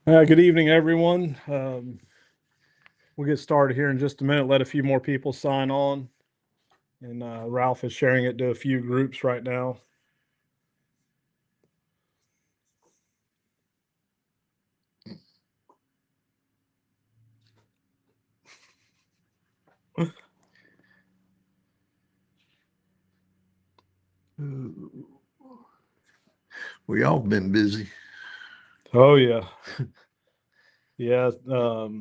Good evening, everyone. We'll get started here in just a minute. Let a few more people sign on. And Ralph is sharing it to a few groups right now. We all been busy. Oh, yeah. Yeah.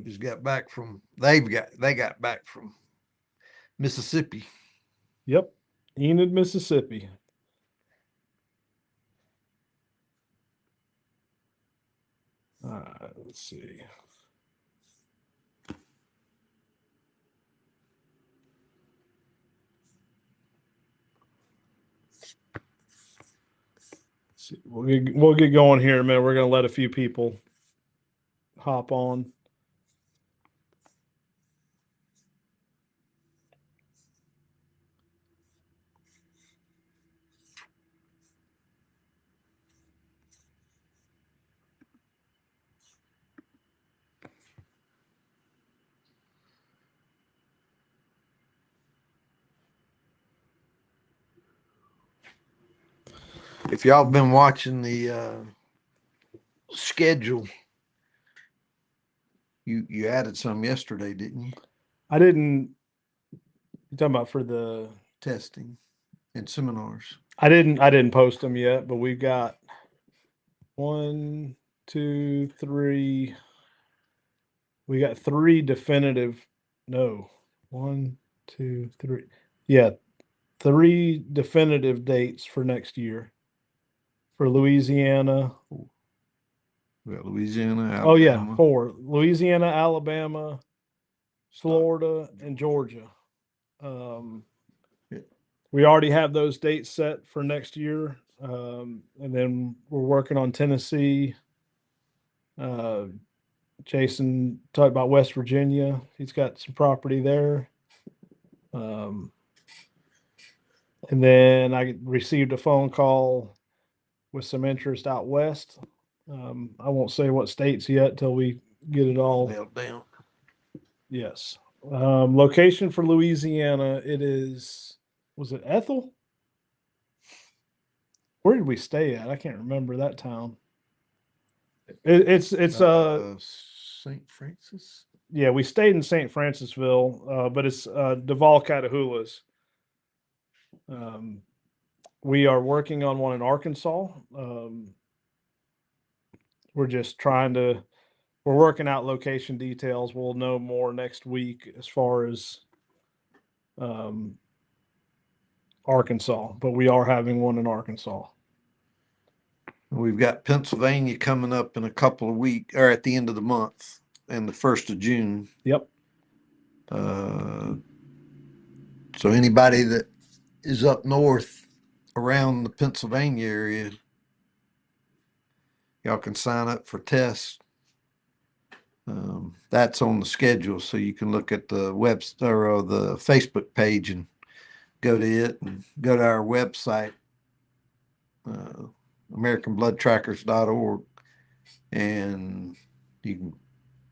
Just got back from they got back from Mississippi. Yep. Enid, Mississippi. Let's see. We'll get going here in a minute. We're going to let a few people hop on. If y'all been watching the schedule, you added some yesterday, didn't you? I didn't. You're talking about for the Testing and seminars. I didn't post them yet, but we've got 1, 2, 3. We got 3 definitive. No, 1, 2, 3. Yeah, 3 definitive dates for next year for Louisiana. We got Louisiana, Oh yeah, Alabama. 4: Louisiana, Alabama, Florida, and Georgia. Um, Yeah. we already have those dates set for next year, and then we're working on Tennessee. Uh, Jason talked about West Virginia. He's got some property there. Um, and then I received a phone call with some interest out west. I won't say what states yet till we get it all. Nailed down. Yes. Location for Louisiana. Was it Ethel? Where did we stay at? I can't remember that town. It's St. Francis. yeah, we stayed in St. Francisville, but it's Duval Catahoula's. Um, we are working on one in Arkansas. We're just trying to we're working out location details. We'll know more next week as far as um, Arkansas, but we are having one in Arkansas. We've got Pennsylvania coming up in a couple of weeks, or at the end of the month, and the 1st of June. Yep. Uh, so anybody that is up north around the Pennsylvania area, y'all can sign up for tests. That's on the schedule, so you can look at the web or the Facebook page and go to it, and go to our website, uh, AmericanBloodTrackers.org, and you can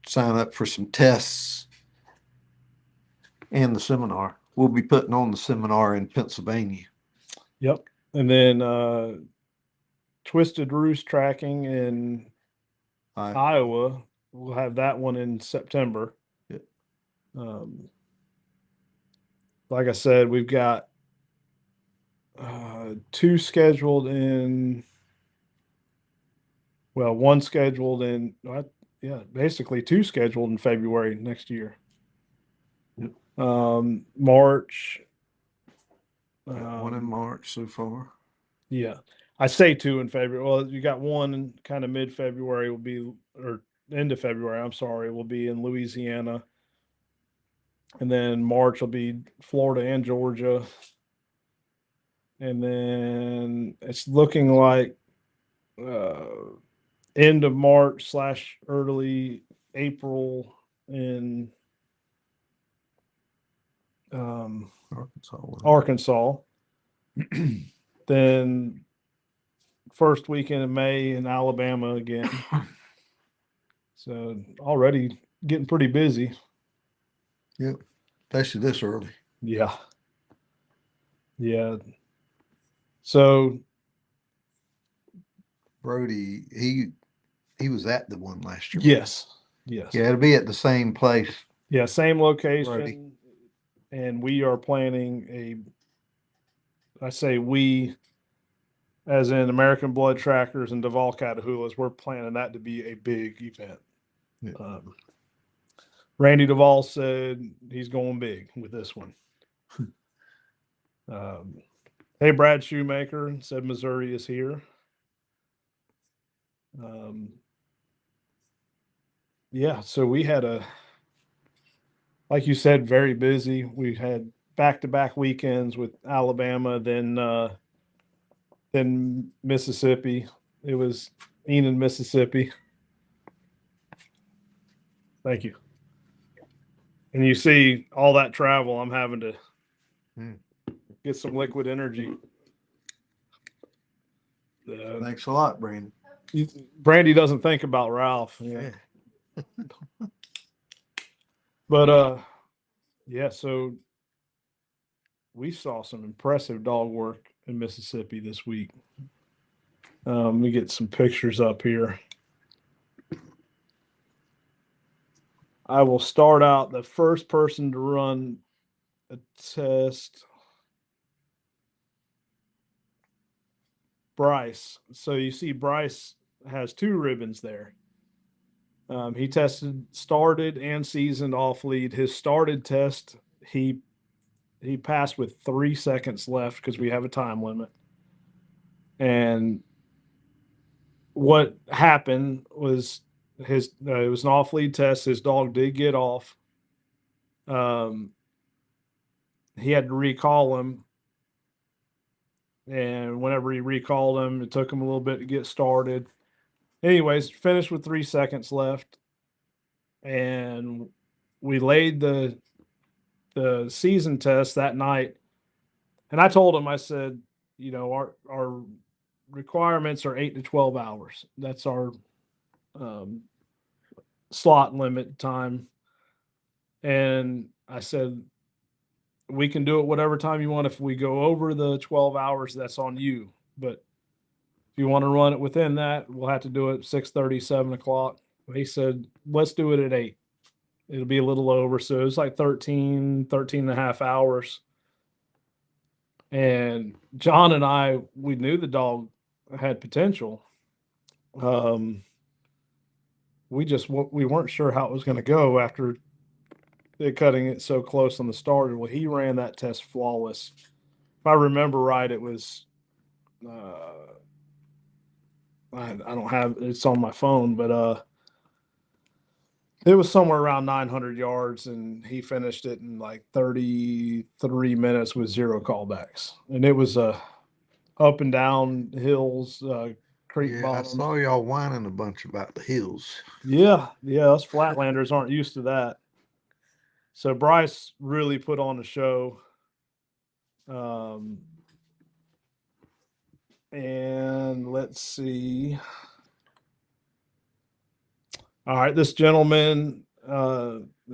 sign up for some tests and the seminar. We'll be putting on the seminar in Pennsylvania. Yep. And then Twisted Roost tracking in Iowa. We'll have that one in September. Yep. Like I said, we've got 2 scheduled in. Well, one scheduled in. Yeah, basically 2 scheduled in February next year. Yep. March. Got one in March so far. Yeah, I say 2 in February. Well, you got one in kind of mid-February will be, or end of February. I'm sorry, will be in Louisiana, and then March will be Florida and Georgia, and then it's looking like end of March / early April in Arkansas. Then first weekend in May in Alabama again. So already getting pretty busy. Yep. Especially this early. Yeah. Yeah. So Brody, he was at the one last year. yes. Yes. Yeah, it'll be at the same place. Yeah, same Brody. location. And we are planning I say we, as in American Blood Trackers and Duval Catahoulas, we're planning that to be a big event. Yeah. Randy Duval said he's going big with this one. Hey, Brad Shoemaker said Missouri is here. Yeah, so we had like you said, very busy. We had back-to-back weekends with Alabama, then Mississippi. It was Enid, Mississippi. Thank you. And you see all that travel, I'm having to get some liquid energy. Thanks a lot, Brandon. Brandy doesn't think about Ralph. Yeah. But yeah, so we saw some impressive dog work in Mississippi this week. Let me get some pictures up here. I will start out the first person to run a test. Bryce. So you see, Bryce has two ribbons there. He started and seasoned off lead. His started test, he passed with 3 seconds left because we have a time limit. And what happened was it was an off lead test. His dog did get off. He had to recall him. And whenever he recalled him, it took him a little bit to get started. Anyways, finished with 3 seconds left. And we laid the season test that night. And I told him, I said, our requirements are 8 to 12 hours. That's our slot limit time. And I said, we can do it whatever time you want. If we go over the 12 hours, that's on you. But if you want to run it within that, we'll have to do it 6:30, 7 o'clock. He said, let's do it at 8. It'll be a little over. So it was like 13 and a half hours. And John and I, we knew the dog had potential. We weren't sure how it was going to go after cutting it so close on the starter. Well, he ran that test flawless. If I remember right, it was I don't have it's on my phone, but it was somewhere around 900 yards, and he finished it in like 33 minutes with 0 callbacks. And it was up and down hills, creek bottoms. I saw y'all whining a bunch about the hills. Yeah, us flatlanders aren't used to that. So Bryce really put on a show. And let's see. All right, this gentleman,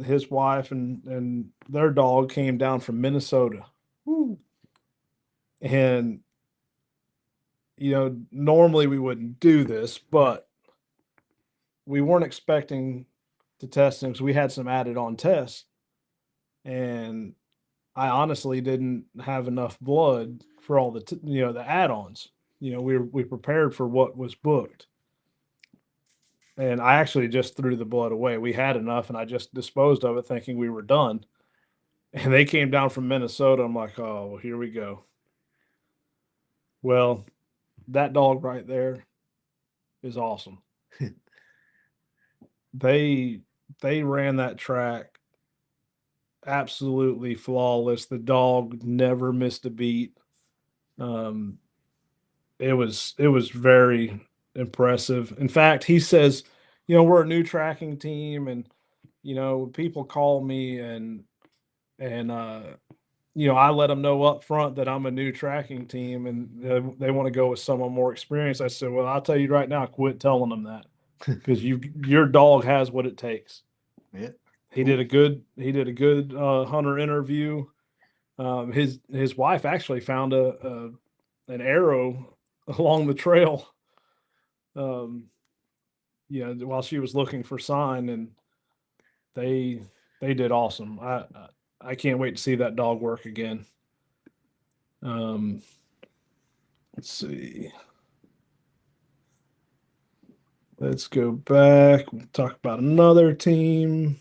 his wife and their dog came down from Minnesota. Woo. And normally we wouldn't do this, but we weren't expecting to test him because we had some added on tests. And I honestly didn't have enough blood for all the the add-ons. We prepared for what was booked. And I actually just threw the blood away. We had enough, and I just disposed of it thinking we were done. And they came down from Minnesota. I'm like, oh, well, here we go. Well, that dog right there is awesome. They ran that track absolutely flawless. The dog never missed a beat. It was very impressive. In fact, he says, we're a new tracking team, and people call me and I let them know up front that I'm a new tracking team, and they want to go with someone more experienced. I said, well, I'll tell you right now, quit telling them that. because your dog has what it takes. Yeah. He did a good hunter interview. His wife actually found an arrow along the trail, um, while she was looking for sign, and they they did awesome. I can't wait to see that dog work again. Um, let's see. Let's go back. We'll talk about another team.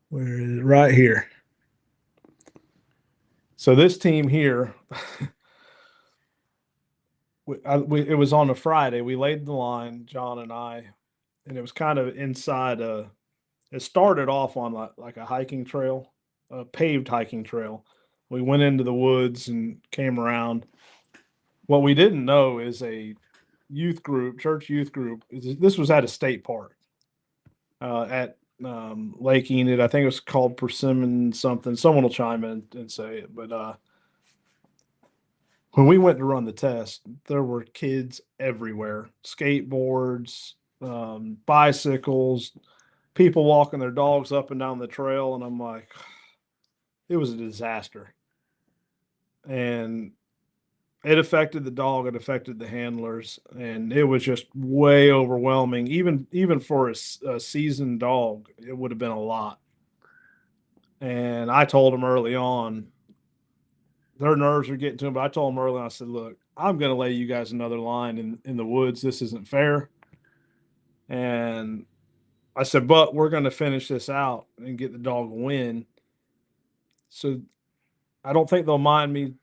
Where is it? Right here. So this team here, it was on a Friday. We laid the line, John and I, and it was kind of inside a. It started off on like a hiking trail, a paved hiking trail. We went into the woods and came around. What we didn't know is a youth group, church youth group. This was at a state park, at Lake Enid. I think it was called Persimmon something. Someone will chime in and say it. But when we went to run the test, there were kids everywhere, skateboards, bicycles, people walking their dogs up and down the trail. And I'm like, it was a disaster. And it affected the dog, it affected the handlers, and it was just way overwhelming. Even for a seasoned dog, it would have been a lot. And I told them early on, their nerves were getting to them, but I told them early on, I said, look, I'm going to lay you guys another line in the woods. This isn't fair. And I said, but we're going to finish this out and get the dog a win. So I don't think they'll mind me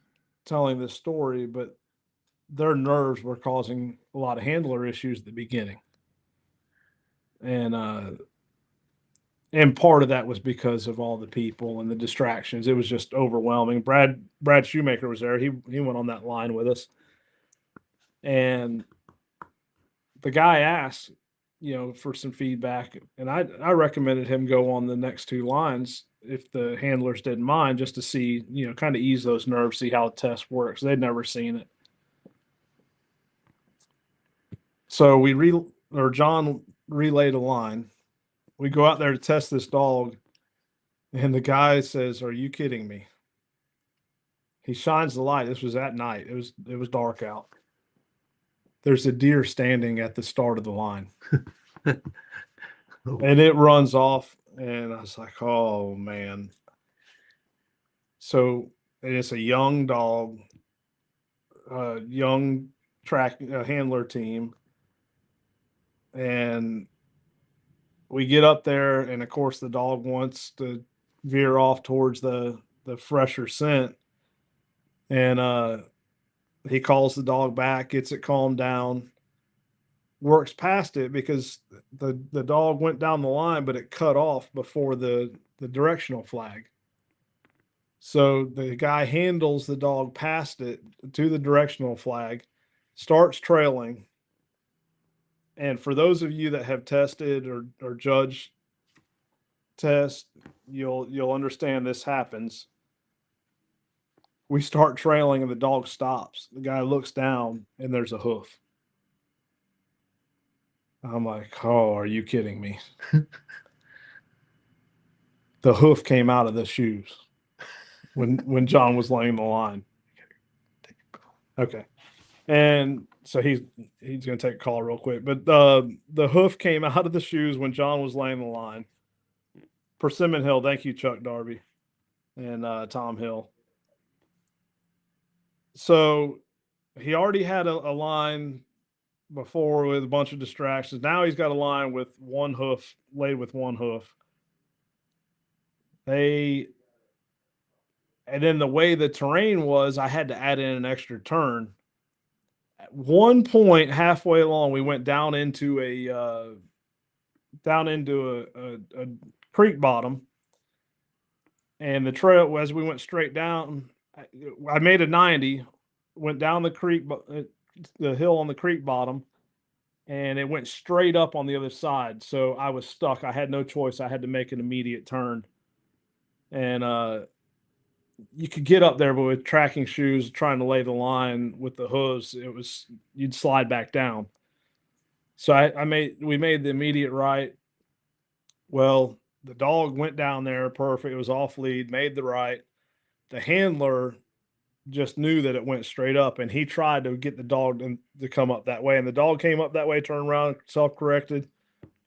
telling this story, but their nerves were causing a lot of handler issues at the beginning. And part of that was because of all the people and the distractions. It was just overwhelming. Brad Shoemaker was there. He went on that line with us. And the guy asked, for some feedback, and I recommended him go on the next two lines if the handlers didn't mind, just to see, kind of ease those nerves, see how the test works. They'd never seen it. So John relayed a line. We go out there to test this dog, and the guy says, "Are you kidding me?" He shines the light. This was at night. It was dark out. There's a deer standing at the start of the line. And it runs off, and I was like, "Oh man." So it's a young dog, young track handler team, and we get up there, and of course the dog wants to veer off towards the fresher scent, and he calls the dog back, gets it calmed down, works past it because the dog went down the line, but it cut off before the directional flag. So the guy handles the dog past it to the directional flag, starts trailing. And for those of you that have tested or judged test, you'll understand this happens. We start trailing and the dog stops. The guy looks down and there's a hoof. I'm like, oh, are you kidding me? The hoof came out of the shoes when John was laying the line. Okay. And so he's going to take a call real quick. But the hoof came out of the shoes when John was laying the line. Persimmon Hill, thank you, Chuck Darby and Tom Hill. So he already had a line before with a bunch of distractions. Now he's got a line with one hoof, laid with one hoof. And then the way the terrain was, I had to add in an extra turn. At one point, halfway along, we went down into a creek bottom, and the trail as we went straight down, I made a 90, went down the creek, the hill on the creek bottom, and it went straight up on the other side. So I was stuck. I had no choice. I had to make an immediate turn, and you could get up there, but with tracking shoes, trying to lay the line with the hooves, you'd slide back down. So we made the immediate right. Well, the dog went down there perfect. It was off lead, made the right. The handler just knew that it went straight up, and he tried to get the dog to come up that way. And the dog came up that way, turned around, self corrected,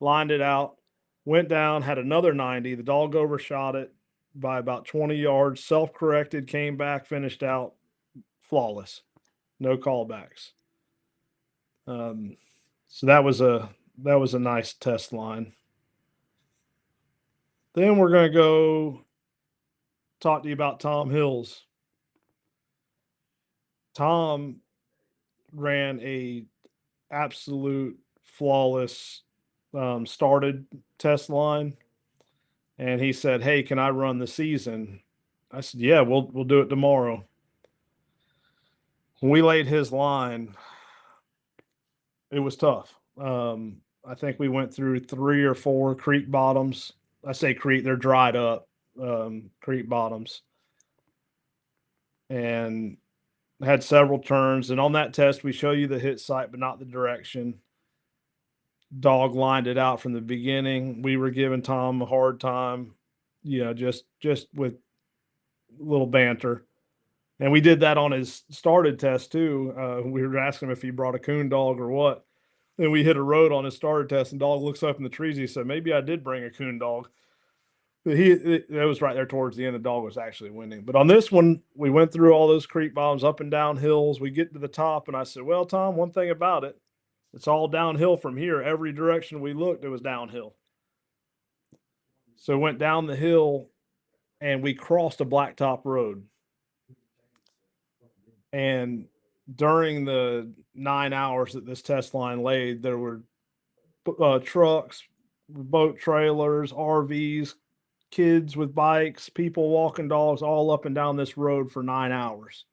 lined it out, went down, had another 90. The dog overshot it by about 20 yards, self corrected, came back, finished out flawless, no callbacks. Um, so that was a nice test line. Then we're going to go talk to you about Tom Hills. Tom ran a absolute flawless started test line, and he said, "Hey, can I run the season?" I said, "Yeah, we'll do it tomorrow." When we laid his line, it was tough. I think we went through 3 or 4 creek bottoms. I say creek; they're dried up creek bottoms, and had several turns. And on that test, we show you the hit site, but not the direction. Dog lined it out from the beginning. We were giving Tom a hard time, just with little banter. And we did that on his started test too. We were asking him if he brought a coon dog or what. Then we hit a road on his starter test, and dog looks up in the trees. He said, "Maybe I did bring a coon dog." But it was right there towards the end. The dog was actually winning. But on this one, we went through all those creek bottoms, up and down hills. We get to the top, and I said, "Well, Tom, one thing about it, it's all downhill from here. Every direction we looked, it was downhill." So went down the hill, and we crossed a blacktop road. And during the 9 hours that this test line laid, there were trucks, boat trailers, RVs, kids with bikes, people walking dogs all up and down this road for 9 hours.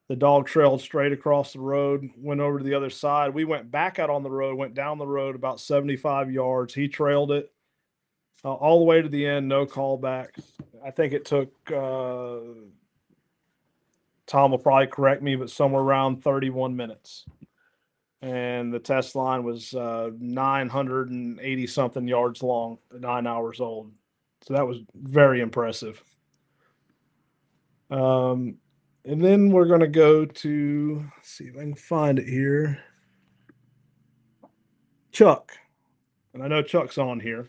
The dog trailed straight across the road, went over to the other side. We went back out on the road, went down the road about 75 yards. He trailed it all the way to the end, no callback. I think it took, Tom will probably correct me, but somewhere around 31 minutes. And the test line was 980 something yards long, 9 hours old. So that was very impressive. And then we're going to go to, let's see if I can find it here. Chuck. And I know Chuck's on here.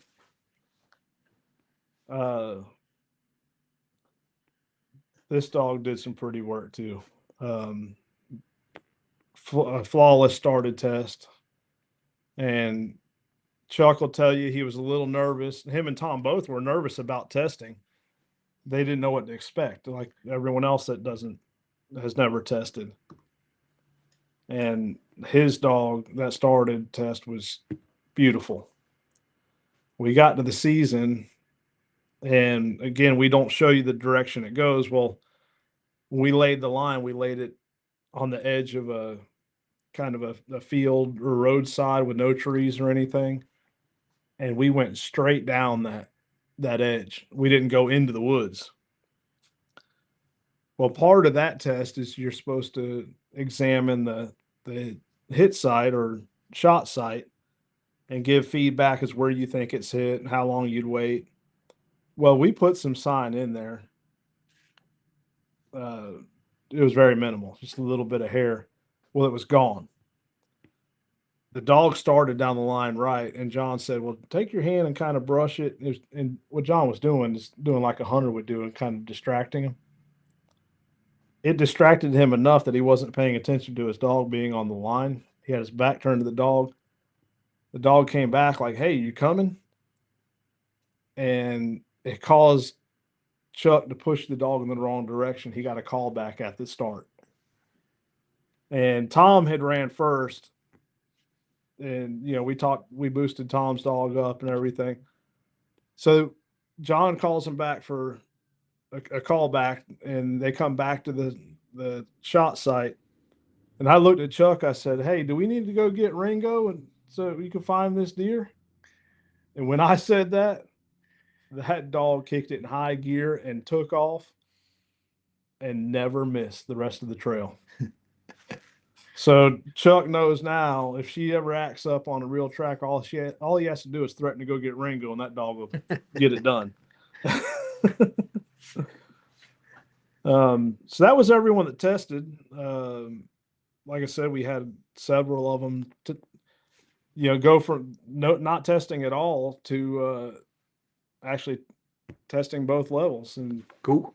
This dog did some pretty work too. Um, Flawless started test. And Chuck will tell you he was a little nervous. Him and Tom both were nervous about testing. They didn't know what to expect, like everyone else that has never tested. And his dog that started test was beautiful. We got to the season, and again, we don't show you the direction it goes. Well, when we laid the line, we laid it on the edge of a kind of a field or roadside with no trees or anything, and we went straight down that edge. We didn't go into the woods. Well, part of that test is you're supposed to examine the hit site or shot site and give feedback as where you think it's hit and how long you'd wait. Well, we put some sign in there. Uh, it was very minimal, just a little bit of hair. Well, it was gone. The dog started down the line right, and John said, "Well, take your hand and kind of brush it." And what John was doing is doing like a hunter would do and kind of distracting him. It distracted him enough that he wasn't paying attention to his dog being on the line. He had his back turned to the dog. The dog came back like, "Hey, you coming?" And it caused Chuck to push the dog in the wrong direction. He got a call back at the start. And Tom had ran first. And, we boosted Tom's dog up and everything. So John calls him back for a call back, and they come back to the shot site. And I looked at Chuck. I said, "Hey, do we need to go get Ringo and so we can find this deer?" And when I said that, that dog kicked it in high gear and took off. and never miss the rest of the trail. So Chuck knows now if she ever acts up on a real track, all he has to do is threaten to go get Ringo, and that dog will get it done. So that was everyone that tested. Like I said, we had several of them to, go from not testing at all to actually testing both levels. And Cool.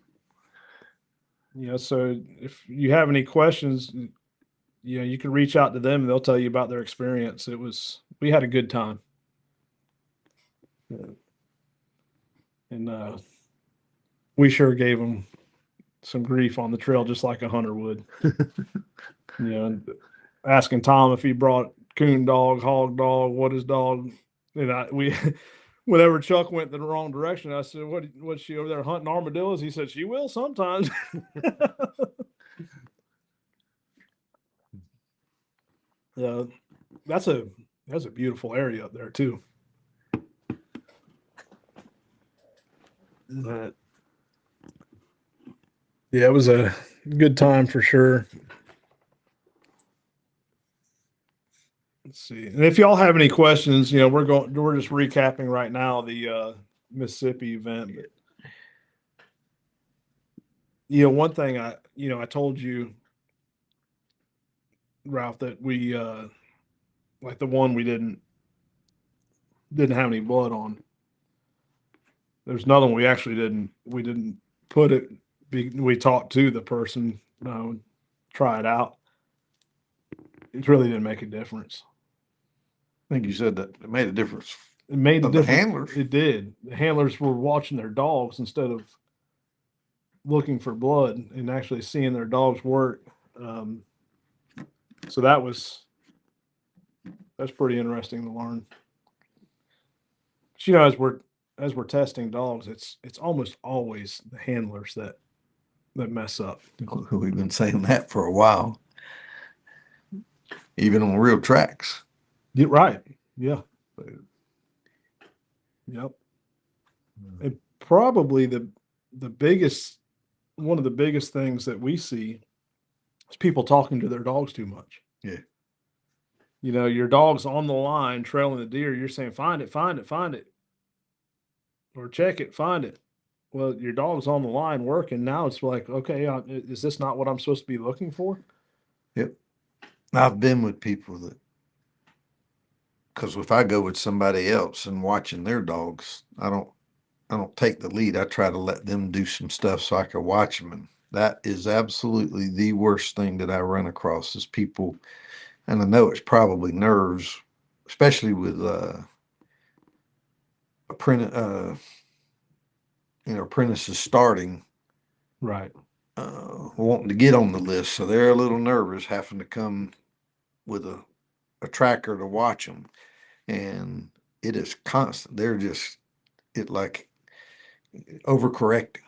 so if you have any questions, you can reach out to them and they'll tell you about their experience. We had a good time. And we sure gave them some grief on the trail, just like a hunter would. And asking Tom if he brought coon dog, hog dog, what is dog. And whenever Chuck went the wrong direction, I said, what's she over there hunting armadillos? He said, she will sometimes. That's a beautiful area up there too. But yeah, it was a good time for sure. Let's see. And if y'all have any questions, we're just recapping right now the Mississippi event. But, one thing I told you, Ralph, that we like the one we didn't have any blood on. There's another one we actually didn't put it. We talked to the person, try it out. It really didn't make a difference. I think you said that it made a difference. It made a Of the difference. handlers. It did. The handlers were watching their dogs instead of looking for blood and actually seeing their dogs work. So that's pretty interesting to learn. But, as we're testing dogs, it's almost always the handlers that mess up. We've been saying that for a while, even on real tracks. Get right. Yeah. Yep. And probably one of the biggest things that we see is people talking to their dogs too much. Yeah. Your dog's on the line trailing the deer. You're saying, find it, find it, find it. Or check it, find it. Well, your dog's on the line working. Now it's like, okay, is this not what I'm supposed to be looking for? Yep. I've been with people because if I go with somebody else and watching their dogs, I don't take the lead. I try to let them do some stuff so I can watch them. And that is absolutely the worst thing that I run across is people, and I know it's probably nerves, especially with apprentices starting, right, wanting to get on the list, so they're a little nervous having to come with a tracker to watch them, and it is constant. They're just like overcorrecting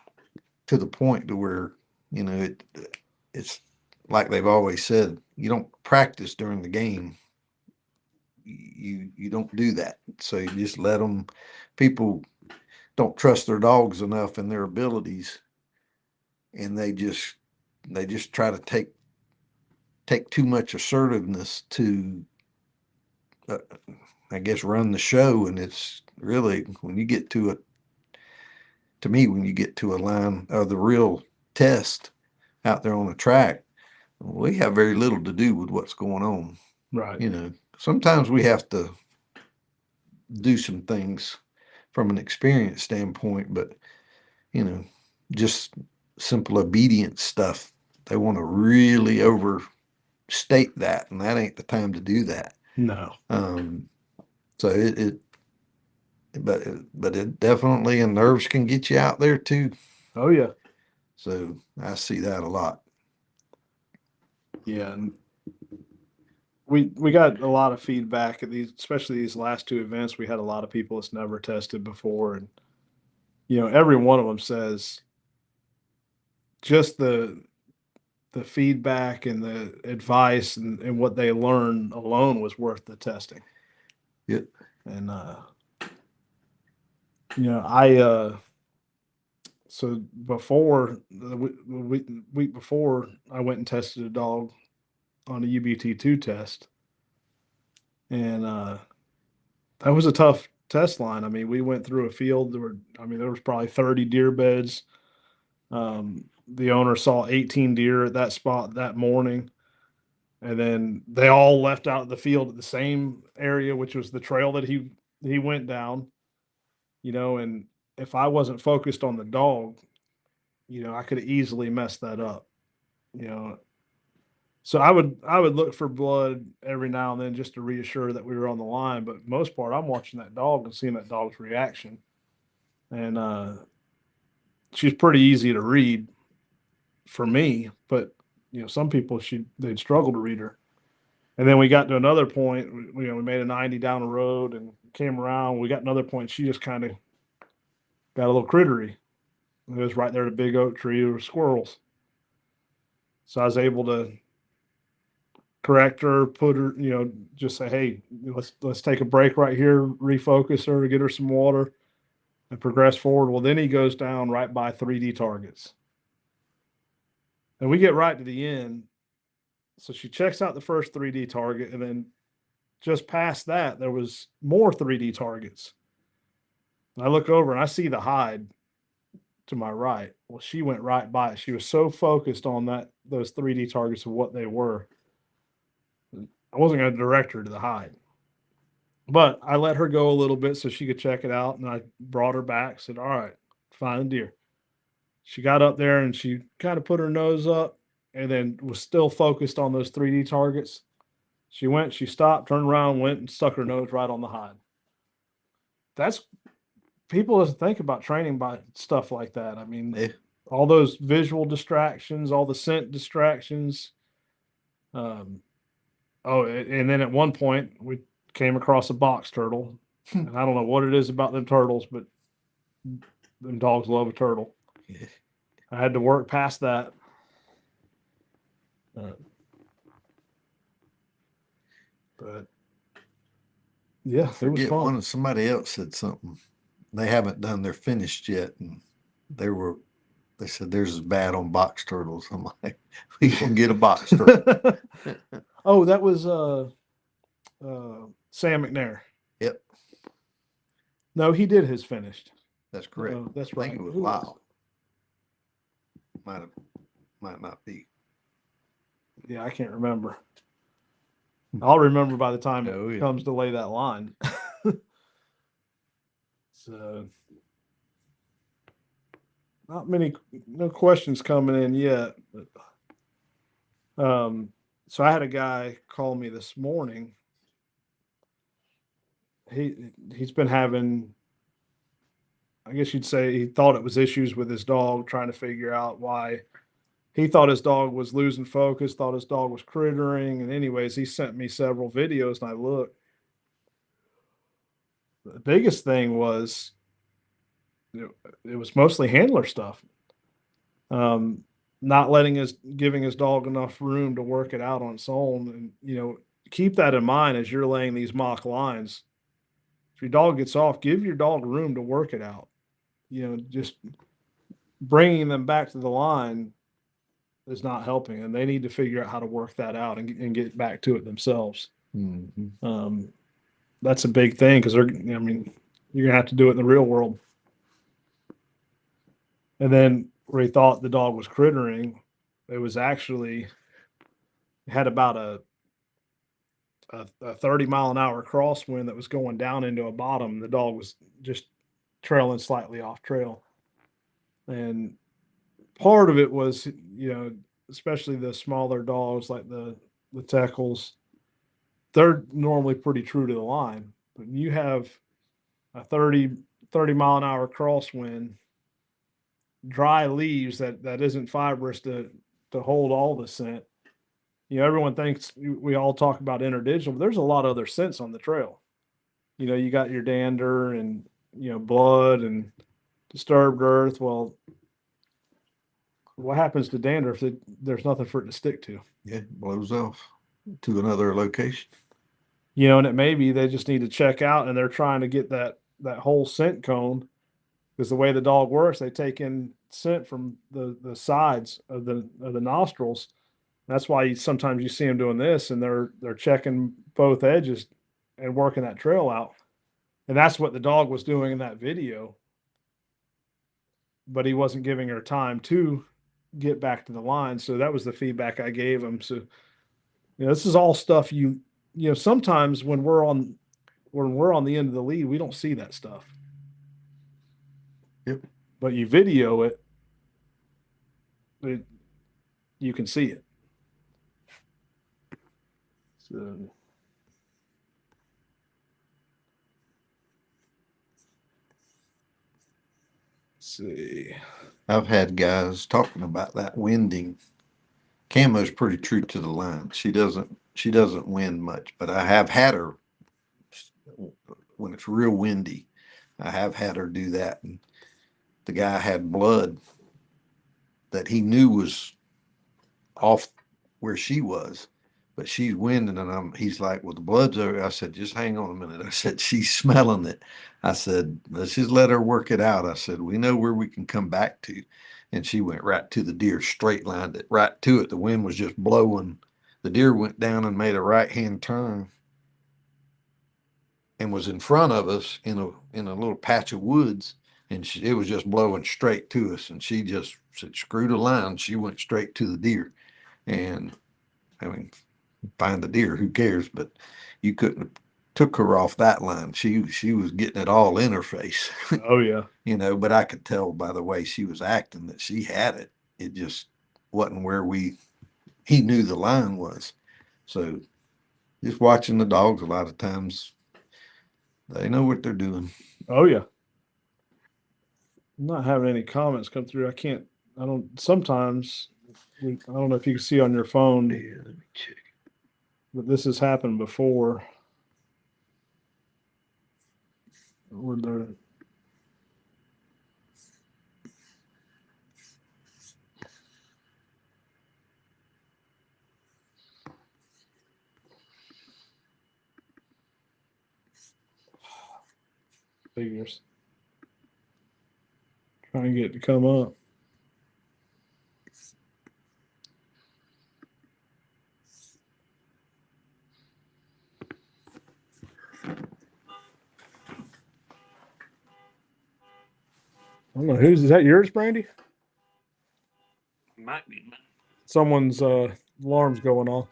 to the point to where it's like they've always said, you don't practice during the game. You don't do that. So you just let them. People don't trust their dogs enough and their abilities, and they just try to take too much assertiveness to I guess run the show. And it's really when you get to a line of the real test out there on the track, we have very little to do with what's going on. right. Sometimes we have to do some things from an experience standpoint, but just simple obedience stuff, they want to really overstate that, and that ain't the time to do that. No. So but it definitely, and nerves can get you out there too. Oh yeah. So I see that a lot. Yeah, and we got a lot of feedback at especially these last two events. We had a lot of people that's never tested before, and every one of them says just the feedback and the advice and what they learned alone was worth the testing. Yep. And I So before the week before, I went and tested a dog on a UBT2 test, and that was a tough test line. I mean, we went through a field. There was probably 30 deer beds. The owner saw 18 deer at that spot that morning, and then they all left out of the field at the same area, which was the trail that he went down. And if I wasn't focused on the dog, I could have easily messed that up. You know, so I would look for blood every now and then just to reassure that we were on the line. But most part, I'm watching that dog and seeing that dog's reaction, and she's pretty easy to read for me. But some people they'd struggle to read her. And then we got to another point. We made a 90 down the road and came around. We got another point. She just kind of got a little crittery. It was right there at a big oak tree. There were squirrels. So I was able to correct her, put her, just say, hey, let's take a break right here, refocus her, get her some water, and progress forward. Well, then he goes down right by 3D targets. And we get right to the end. So she checks out the first 3D target, and then just past that, there was more 3D targets. And I look over and I see the hide to my right. Well, she went right by it. She was so focused on those 3D targets of what they were. I wasn't going to direct her to the hide. But I let her go a little bit so she could check it out, and I brought her back, said, all right, find a deer. She got up there and she kind of put her nose up and then was still focused on those 3D targets. She stopped, turned around, went and stuck her nose right on the hide. That's People doesn't think about training by stuff like that. I mean, Yeah. all those visual distractions, all the scent distractions. And then at one point we came across a box turtle, and I don't know what it is about them turtles, but them dogs love a turtle. Yeah. I had to work past that. But yeah, it was fun. Somebody else said something. They haven't done their finished yet, and they said theirs is bad on box turtles. I'm like, we can get a box turtle. Oh, that was Sam McNair. Yep, No, he did his finished. that's correct. That's I think right. it was Who Lyle. Might not be. Yeah, I can't remember. I'll remember by the time Oh, it yeah. comes to lay that line. So, not many, no questions coming in yet. But, so I had a guy call me this morning. He's been having, I guess you'd say, he thought it was issues with his dog, trying to figure out why. He thought his dog was losing focus, thought his dog was crittering. And anyways, he sent me several videos and I looked. The biggest thing was it was mostly handler stuff. Not giving his dog enough room to work it out on its own. And, keep that in mind as you're laying these mock lines. If your dog gets off, give your dog room to work it out. Just bringing them back to the line is not helping, and they need to figure out how to work that out and get back to it themselves. Mm-hmm. That's a big thing because you're going to have to do it in the real world. And then where he thought the dog was crittering, it was actually had about a 30-mile-an-hour crosswind that was going down into a bottom. The dog was just trailing slightly off trail. And part of it was, especially the smaller dogs like the Teckles, they're normally pretty true to the line. But you have a 30-mile-an-hour crosswind, dry leaves that isn't fibrous to hold all the scent. Everyone thinks we all talk about interdigital, but there's a lot of other scents on the trail. You got your dander and, blood and disturbed earth. Well, what happens to dander if there's nothing for it to stick to? Yeah, it blows off to another location. And it may be they just need to check out and they're trying to get that whole scent cone, because the way the dog works, they take in scent from the sides of the nostrils. That's why sometimes you see them doing this, and they're checking both edges and working that trail out. And that's what the dog was doing in that video, but he wasn't giving her time to get back to the line. So that was the feedback I gave him. So this is all stuff sometimes when we're on the end of the lead, we don't see that stuff. Yep. But you video it, you can see it. So let's see. I've had guys talking about that winding. Camo's pretty true to the line. She doesn't wind much, but I have had her when it's real windy. I have had her do that, and the guy had blood that he knew was off where she was, but she's winding, and he's like, well, the blood's over. I said, just hang on a minute. I said, she's smelling it. I said, let's just let her work it out. I said, we know where we can come back to. And she went right to the deer, straight lined it right to it. The wind was just blowing. The deer went down and made a right-hand turn and was in front of us in a little patch of woods, and it was just blowing straight to us. And she just said, screw the line. She went straight to the deer. And I mean, find the deer, who cares? But you couldn't have took her off that line. She was getting it all in her face. Oh yeah. But I could tell by the way she was acting that she had it. It just wasn't where he knew the line was. So just watching the dogs, a lot of times they know what they're doing. Oh yeah. I'm not having any comments come through. Sometimes I don't know if you can see on your phone. Yeah, let me check. But this has happened before. Where they're figures. Trying to get it to come up. I don't know is that yours, Brandy? Might be. Someone's alarm's going on.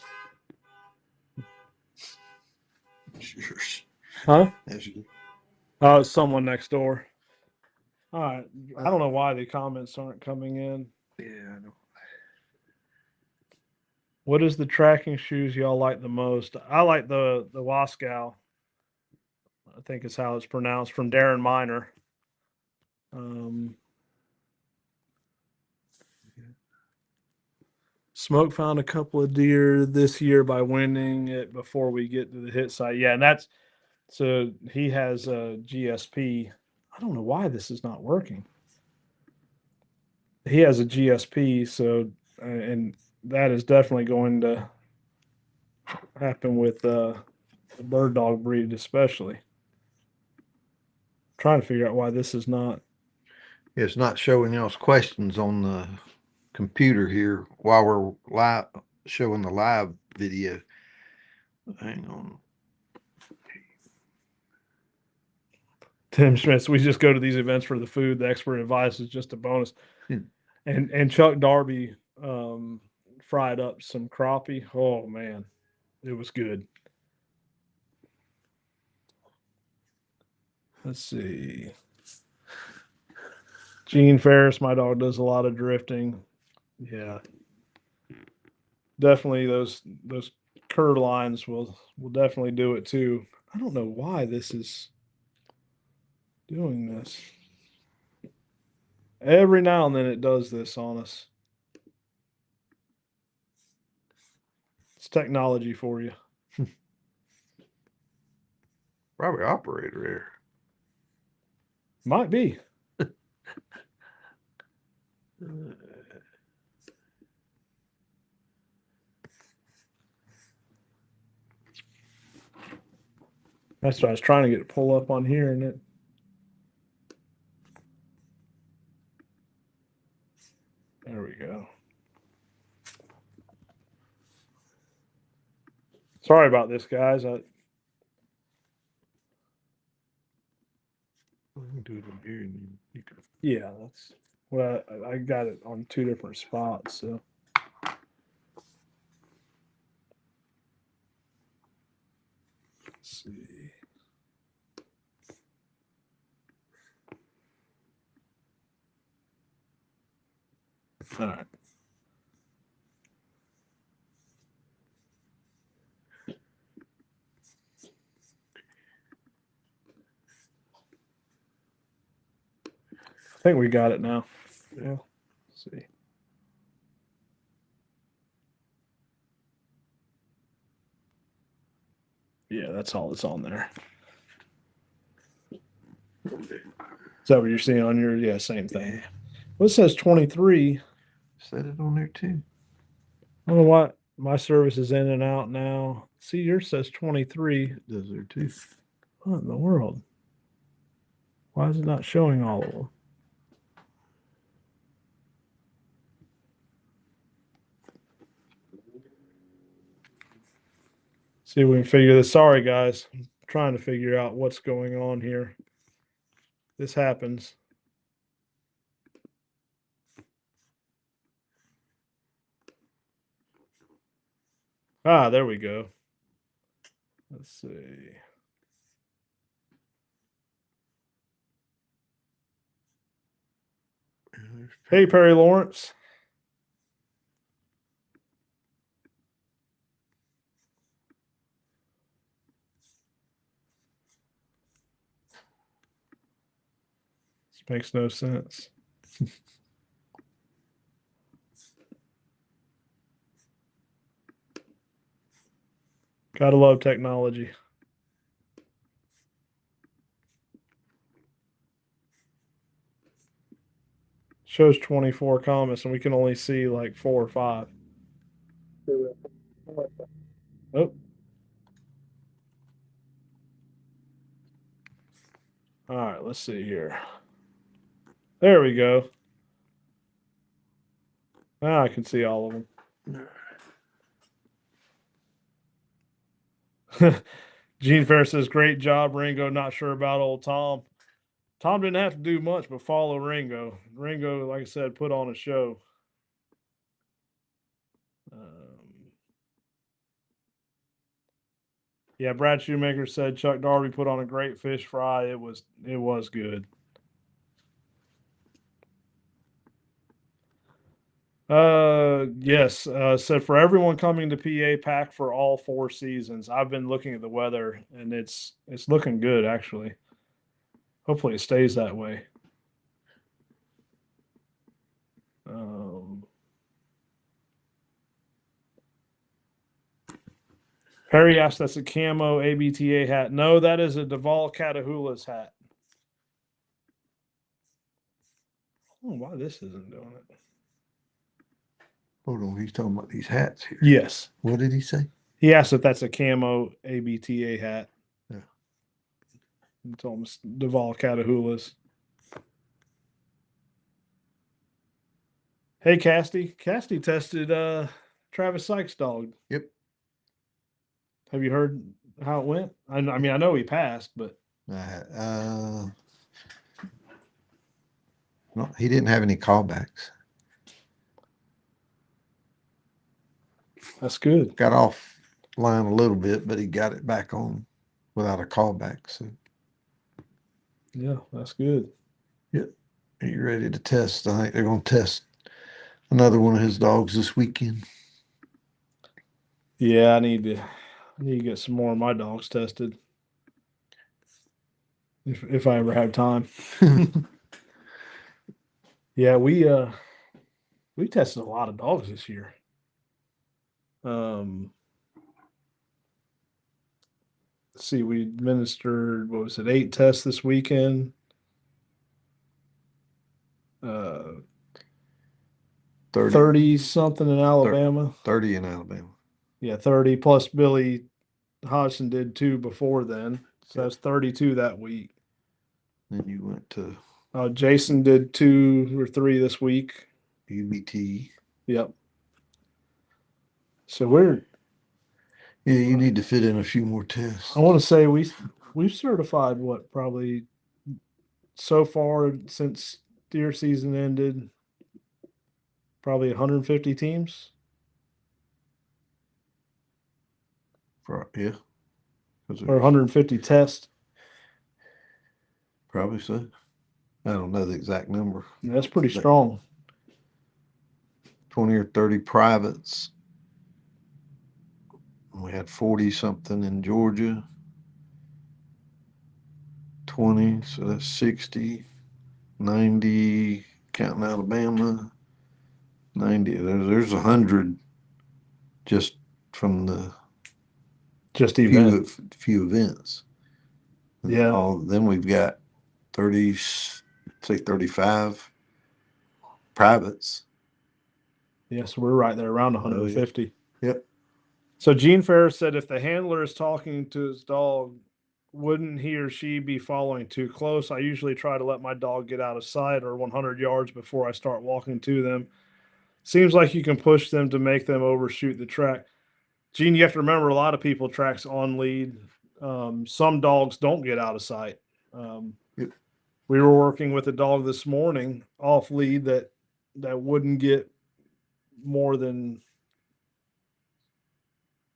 Yours. Huh? That's good. Oh, it's someone next door. All right. I don't know why the comments aren't coming in. Yeah, I know. What is the tracking shoes y'all like the most? I like the Wascow. I think is how it's pronounced, from Darren Miner. Smoke found a couple of deer this year by winning it before we get to the hit site. Yeah, and so he has a GSP. I don't know why this is not working. He has a GSP, so and that is definitely going to happen with the bird dog breed, especially. Trying to figure out why this is not. It's not showing y'all's questions on the computer here while we're live showing the live video. Hang on. Tim Schmitz, we just go to these events for the food. The expert advice is just a bonus. Hmm. And Chuck Darby fried up some crappie. Oh man, it was good. Let's see. Gene Ferris, my dog, does a lot of drifting. Yeah, definitely those curve lines will definitely do it too. I don't know why this is doing this. Every now and then it does this on us. It's technology for you. Probably operator error. Might be. That's what I was trying to get to pull up on here, and it. Sorry about this, guys. We can do it in here, and you can. Yeah, that's well. I got it on two different spots. So let's see. All right. I think we got it now. Yeah. Let's see. Yeah, that's all that's on there. Is that what you're seeing on your? Yeah, same thing. Yeah. Well, it says 23. Set it on there too. I don't know why my service is in and out now. See, yours says 23. It does there too. What in the world? Why is it not showing all of them? See if we can figure this. Sorry, guys. I'm trying to figure out what's going on here. This happens. Ah, there we go. Let's see. Hey, Perry Lawrence. This makes no sense. Gotta love technology. Shows 24 comments and we can only see like 4 or 5. Oh. All right, let's see here. There we go. Now I can see all of them. Gene Fair says, great job, Ringo. Not sure about old Tom. Tom didn't have to do much but follow Ringo. Ringo, like I said, put on a show. Yeah, Brad Shoemaker said Chuck Darby put on a great fish fry. It was good. Yes. Said for everyone coming to PA, pack for all 4 seasons. I've been looking at the weather and it's looking good actually. Hopefully it stays that way. Harry asked, that's a camo ABTA hat. No, that is a Duval Catahoula's hat. I don't know why this isn't doing it. Hold on, he's talking about these hats here. Yes. What did he say? He asked if that's a camo ABTA hat. Yeah. It's almost Duval Catahoula's. Hey, Casty. Casty tested Travis Sykes' dog. Yep. Have you heard how it went? I mean, I know he passed, but No, he didn't have any callbacks. That's good. Got off line a little bit, but he got it back on without a callback. So yeah, that's good. Yep. Are you ready to test? I think they're going to test another one of his dogs this weekend. Yeah, I need to get some more of my dogs tested. If I ever have time. Yeah, we tested a lot of dogs this year. Let's see, we administered, what was it, 8 tests this weekend. 30 something in Alabama. 30 in Alabama. Yeah, 30 plus Billy Hodgson did 2 before then. So that's 32 that week. Then you went to Jason did 2 or 3 this week. UBT. Yep. So we're Yeah, you need to fit in a few more tests. I want to say we've certified what, probably so far since deer season ended, probably 150 teams. Yeah, because Or there's 150 tests. probably so. I don't know the exact number. And that's pretty But strong. 20 or 30 privates. We had 40 something in Georgia. 20, so that's 60. 90 counting Alabama. 90. There's 100 just from the Just few event. few events. Yeah. All then we've got 30, say 35 privates. Yes, we're right there around Oh yeah. 150. Yep. So Gene Ferris said if the handler is talking to his dog, wouldn't he or she be following too close? I usually try to let my dog get out of sight or 100 yards before I start walking to them. Seems like you can push them to make them overshoot the track. Gene, you have to remember a lot of people tracks on lead. Some dogs don't get out of sight. Um, Yep. we were working with a dog this morning off lead that wouldn't get more than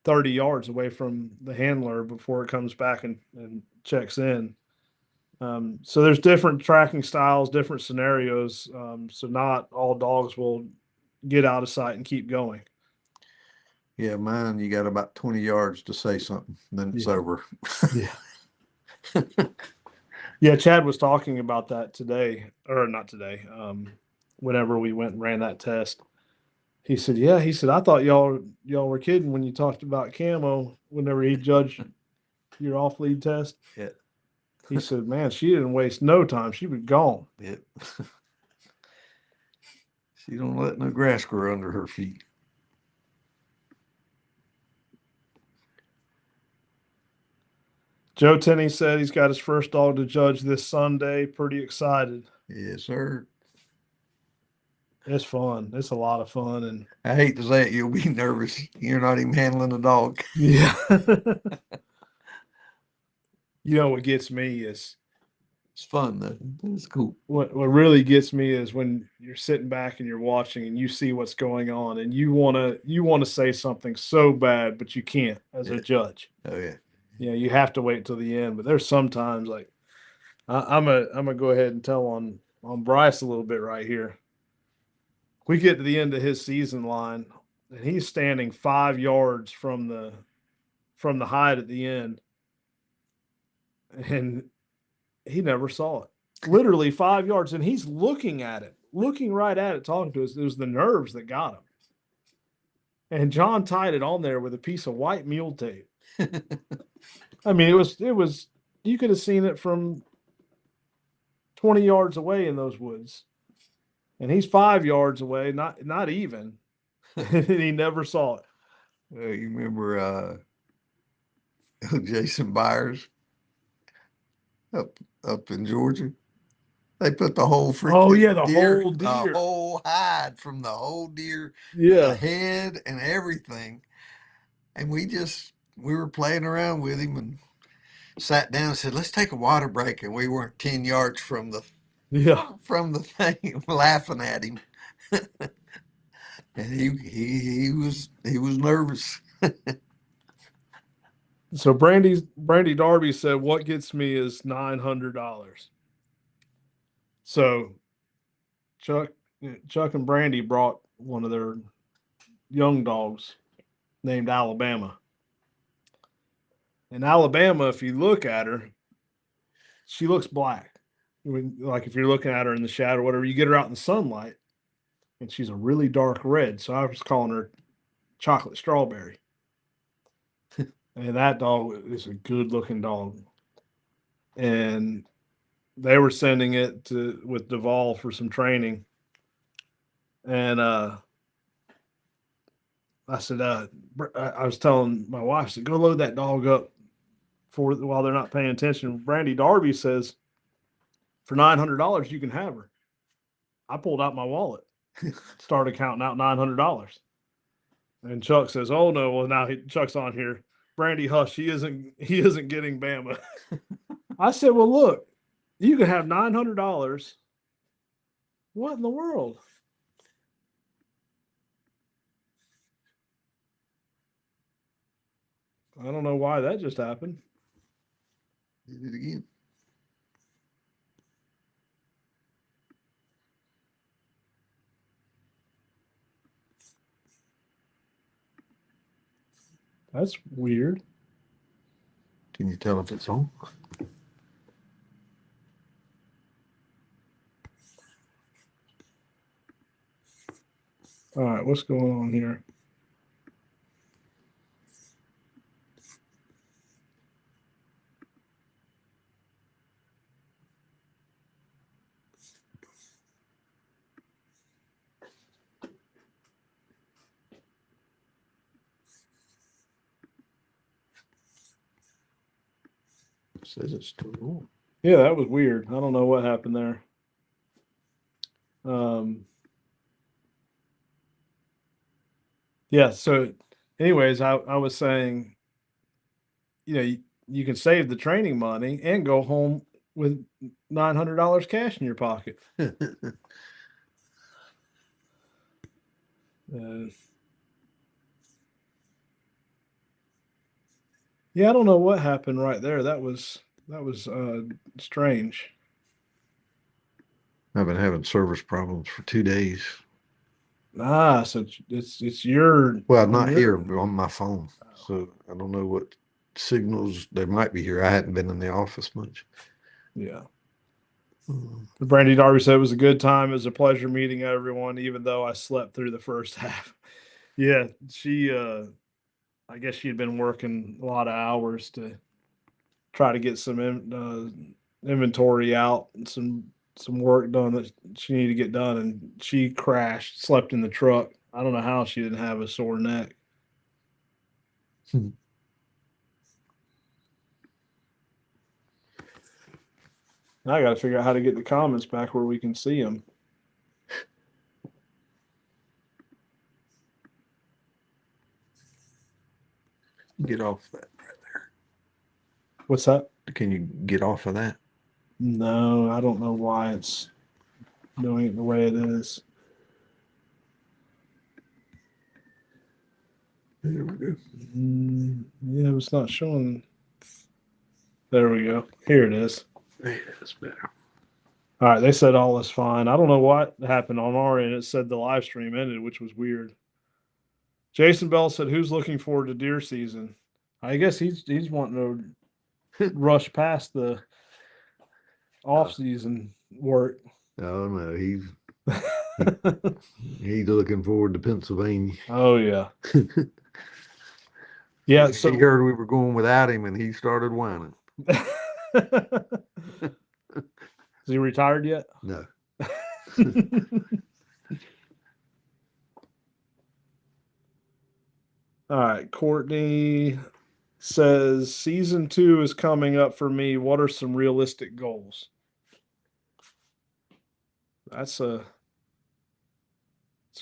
30 yards away from the handler before it comes back and checks in. So there's different tracking styles, different scenarios. So not all dogs will get out of sight and keep going. Yeah, mine you got about 20 yards to say something, then it's Yeah. over. Yeah. Yeah. Chad was talking about that today, or not today. Whenever we went and ran that test, he said, "Yeah." He said, "I thought y'all were kidding when you talked about camo. Whenever he judged your off lead test, Yeah. he said, "Man, she didn't waste no time. She was gone." Yep. She don't let no grass grow under her feet. Joe Tenney said he's got his first dog to judge this Sunday. Pretty excited. Yes, sir. It's fun. It's a lot of fun, and I hate to say it, you'll be nervous. You're not even handling the dog. yeah. You know what gets me is It's fun though. It's cool. what really gets me is when you're sitting back and you're watching and you see what's going on and you wanna say something so bad, but you can't as a Yeah. judge. Oh yeah. You know, you have to wait till the end. But there's sometimes like I'm gonna go ahead and tell on Bryce a little bit right here. We get to the end of his season line, and he's standing 5 yards from the hide at the end, and he never saw it. Literally 5 yards, and he's looking at it, looking right at it, talking to us. It was the nerves that got him. And John tied it on there with a piece of white mule tape. I mean, it was you could have seen it from 20 yards away in those woods. And he's 5 yards away, not even. And he never saw it. You remember Jason Byers up up in Georgia? They put the whole Oh freaking yeah, the deer, whole the deer. whole hide from the whole deer, the Yeah. head and everything. And we were playing around with him and sat down and said, "Let's take a water break." And we weren't 10 yards Yeah. from the thing, laughing at him. And he was nervous. So Brandy Darby said, "What gets me is $900." So Chuck Chuck and Brandy brought one of their young dogs named Alabama. And Alabama, if you look at her, she looks black. I mean, like if you're looking at her in the shadow, whatever, you get her out in the sunlight, and she's a really dark red. So I was calling her chocolate strawberry. And that dog is a good looking dog. And they were sending it to with Duvall for some training. And I said, I was telling my wife, I said, go load that dog up for while they're not paying attention. Brandy Darby says, for $900, you can have her. I pulled out my wallet, started counting out $900. And Chuck says, oh no, well now Chuck's on here. Brandy, hush. He isn't getting Bama. I said, well, look, you can have $900. What in the world? I don't know why that just happened. Did it again. That's weird. Can you tell if it's on? All right, what's going on here? It says it's still on. Yeah, that was weird. I don't know what happened there. Yeah, so anyways, I was saying, you can save the training money and go home with $900 cash in your pocket. Uh, yeah, I don't know what happened right there. That was strange. I've been having service problems for 2 days. Ah, so it's your Well, on not your here, but on my phone. So I don't know what signals they might be here. I hadn't been in the office much. yeah. Mm. Brandy Darby said it was a good time. It was a pleasure meeting everyone, even though I slept through the first half. Yeah, she I guess she had been working a lot of hours to try to get some inventory out and some work done that she needed to get done, and she crashed, slept in the truck. I don't know how she didn't have a sore neck. Now I got to figure out how to get the comments back where we can see them. Get off that right there. What's that? Can you get off of that? No, I don't know why it's doing it the way it is. There we go. Yeah, it's not showing. There we go. Here it is. Yeah, that's better. All right, they said all is fine. I don't know what happened on our end. It said the live stream ended, which was weird. Jason Bell said, "Who's looking forward to deer season?" I guess he's wanting to rush past the off season work. Oh no, he's looking forward to Pennsylvania. Oh yeah, yeah. So He heard we were going without him, and he started whining. is he retired yet? No. All right, Courtney says season 2 is coming up for me. What are some realistic goals? That's a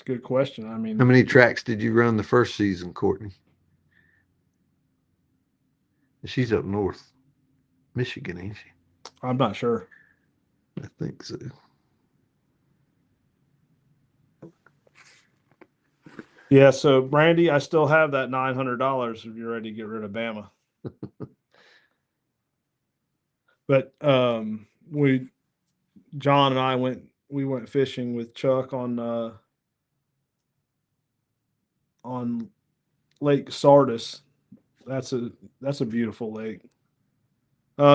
good question. I mean, How many tracks did you run the first season, Courtney? She's up north, Michigan, ain't she? I'm not sure. I think so. Yeah, so Brandy, I still have that $900 if you're ready to get rid of Bama. But John and I went fishing with Chuck on Lake Sardis. That's a beautiful lake.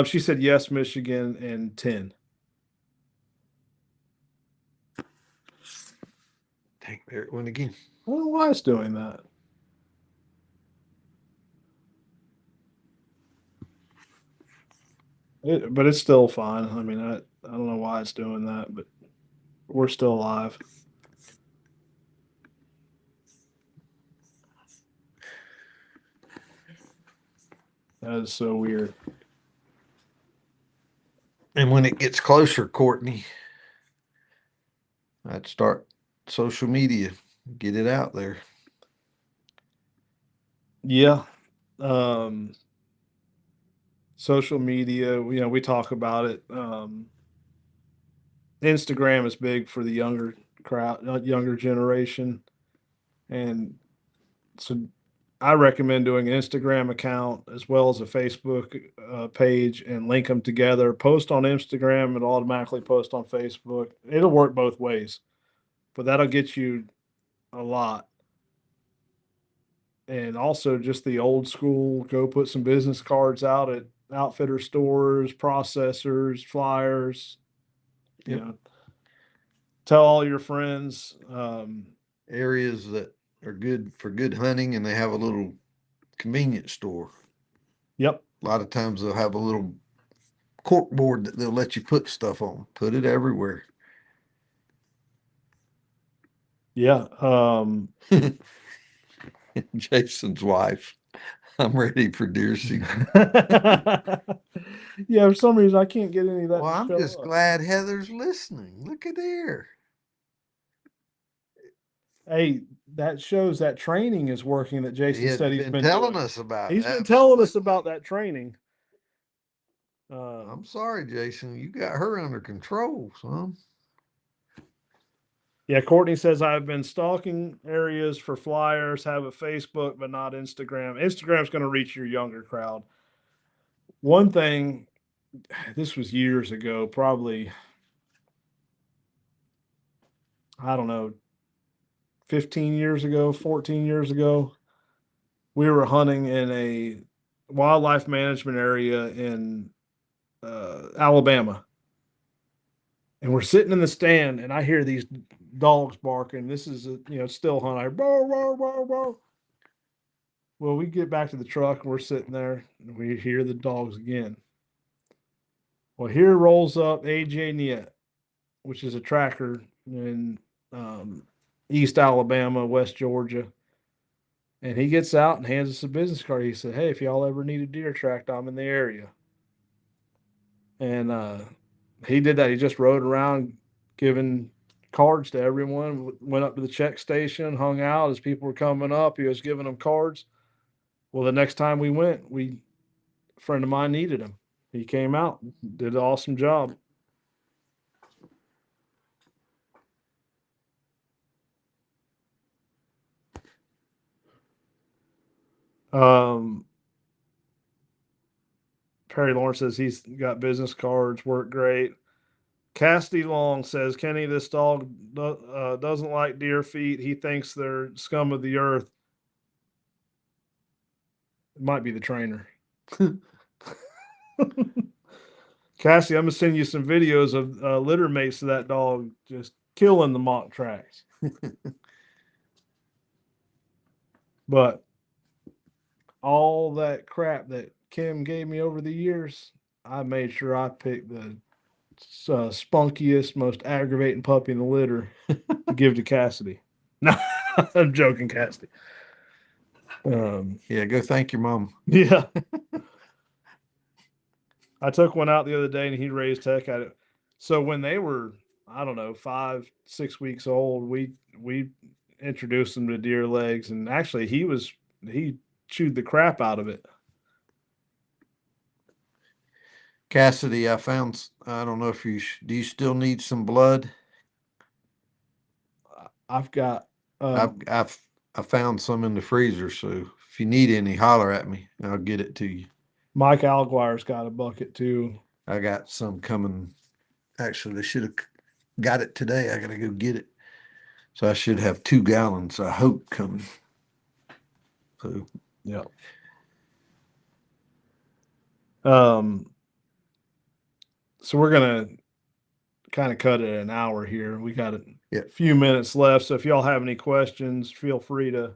She said yes, Michigan, and 10. Dang, there it went again. I don't know why it's doing that. But it's still fine. I mean, I don't know why it's doing that, but we're still alive. That is so weird. And when it gets closer, Courtney, I'd start social media, get it out there. Yeah. Social media, we talk about it. Instagram is big for the younger crowd, younger generation, and so I recommend doing an Instagram account as well as a Facebook page and link them together. Post on Instagram and automatically post on Facebook. It'll work both ways, but that'll get you a lot. And also just the old school, go put some business cards out at outfitter stores, processors, flyers, you Yep. know, tell all your friends. Areas that are good for good hunting, and they have a little convenience store. Yep. A lot of times they'll have a little cork board that they'll let you put stuff on. Put it everywhere. Yeah. Jason's wife. I'm ready for deer season. Yeah, for some reason I can't get any of that Well, to I'm show just up. glad Heather's listening. Look at there. Hey, that shows that training is working that He Jason has said he's been been telling doing. us about it. He's been telling us Absolutely. about that training. I'm Um, sorry, Jason. You got her under control, son. yeah, Courtney says I've been stalking areas for flyers, have a Facebook, but not Instagram. Instagram's going to reach your younger crowd. One thing, this was years ago, probably, I don't know, 15 years ago, 14 years ago. We were hunting in a wildlife management area in Alabama. And we're sitting in the stand, and I hear these dogs barking. This is still hunt. I hear, bow, bow, bow, bow. Well, we get back to the truck, and we're sitting there, and we hear the dogs again. Well, here rolls up AJ Niet, which is a tracker in um, East Alabama, West Georgia. And he gets out and hands us a business card. He said, "Hey, if y'all ever need a deer tracked, I'm in the area." And he did that. He just rode around giving cards to everyone. Went up to the check station, hung out as people were coming up. He was giving them cards. Well, the next time we went, a friend of mine needed him. He came out, did an awesome job. Um, Perry Lawrence says he's got business cards, work great. Cassidy Long says, Kenny, this dog doesn't like deer feet. He thinks they're scum of the earth. It might be the trainer. Cassie, I'm gonna send you some videos of litter mates of that dog just killing the mock tracks. But all that crap that Kim gave me over the years, I made sure I picked the spunkiest, most aggravating puppy in the litter to give to Cassidy. No, I'm joking, Cassidy. Yeah, go thank your mom. Yeah, I took one out the other day and he raised heck at it. So when they were, I don't know, 5, 6 weeks old, we introduced them to deer legs, and actually he chewed the crap out of it. Cassidy, I don't know if do you still need some blood? I've got I've, um, I've, I found some in the freezer, so if you need any, holler at me and I'll get it to you. Mike Alguire's got a bucket too. I got some coming. Actually, they should have got it today. I got to go get it. So I should have 2 gallons, I hope, coming. So, Yeah. Um. So we're gonna kind of cut it an hour here. We got a yeah. few minutes left. So if y'all have any questions, feel free to